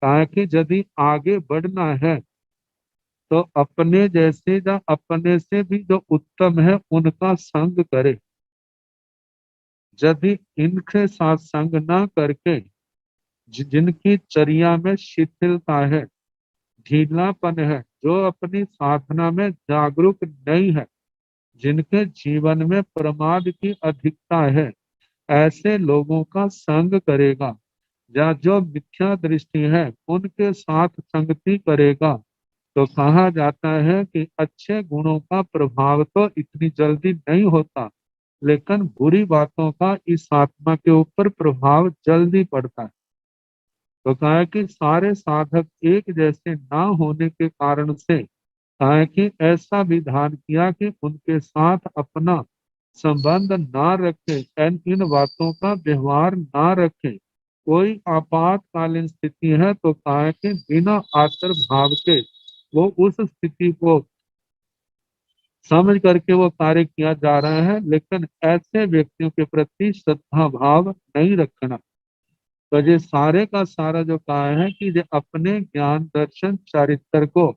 ताकि यदि आगे बढ़ना है तो अपने जैसे या अपने से भी जो उत्तम है उनका संग करे। यदि इनके साथ संग ना करके जिनकी चर्या में शिथिलता है, ढीलापन है, जो अपनी साधना में जागरूक नहीं है, जिनके जीवन में प्रमाद की अधिकता है, ऐसे लोगों का संग करेगा या जो मिथ्या दृष्टि है उनके साथ संगति करेगा तो कहा जाता है कि अच्छे गुणों का प्रभाव तो इतनी जल्दी नहीं होता, लेकिन बुरी बातों का इस आत्मा के ऊपर प्रभाव जल्दी पड़ता है। तो कहा कि सारे साधक एक जैसे ना होने के कारण से कहा कि ऐसा विधान किया कि उनके साथ अपना संबंध ना रखे, इन बातों का व्यवहार ना रखे। कोई आपातकालीन स्थिति है तो कहा कि बिना आतर भाव के वो उस स्थिति को समझ करके वो कार्य किया जा रहा है, लेकिन ऐसे व्यक्तियों के प्रति श्रद्धा भाव नहीं रखना। तो ये सारे का सारा जो कहा है कि ये अपने ज्ञान दर्शन चरित्र को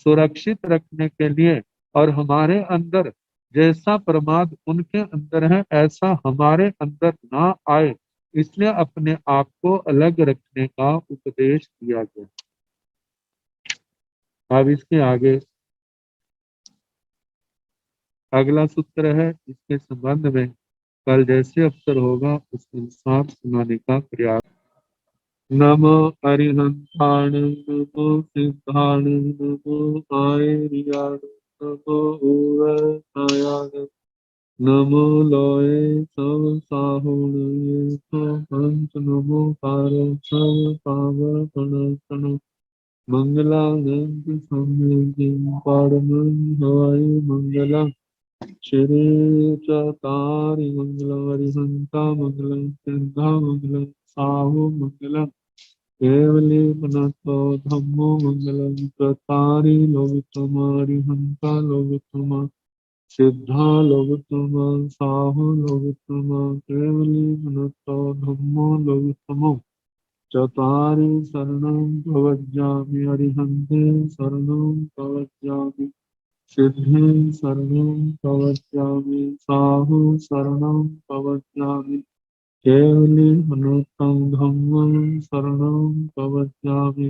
सुरक्षित रखने के लिए और हमारे अंदर जैसा प्रमाद उनके अंदर है ऐसा हमारे अंदर ना आए, इसलिए अपने आप को अलग रखने का उपदेश दिया गया। अब इसके आगे अगला सूत्र है, इसके संबंध में कल जैसे अवसर होगा उस अनुसार सुनाने का प्रयास। नमो अरिहंताण नमो सिद्धाण नमो आयर्याण नमो उवतायाण नमो लोये सब साहुण पंच नमो कार सब पावन मंगलानंद समृद्धि परम हवाई मंगलम श्री चतारि मंगलम हरिहंता मंगलम सिद्धा मंगलम साहु मंगलम केवली पुनतो धम्मो मंगलम चतारि लोकतमा हरिहंता लोकतमा सिद्धा लोकतमा साहु लोकतमा केवली पुनतो धम्मो लोकतमो चतारि शरणं प्रवज्जामि हरिहन्ते शरणं प्रवज्जामि सिद्धिं शरणं प्रवज्जामि साहु शरणं प्रवज्जामि केवली मनोत्तम धम्मं शरणं प्रवज्जामि।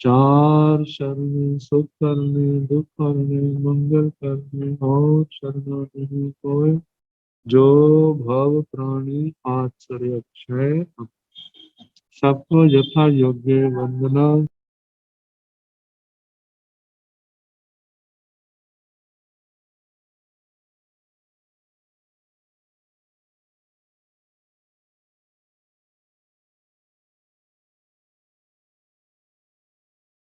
चार शरण सुख करने दुख करने मंगल करने और शरणा नहीं कोई, जो भव प्राणी आश्चर्य अक्षय। सबको यथा योग्य वंदना।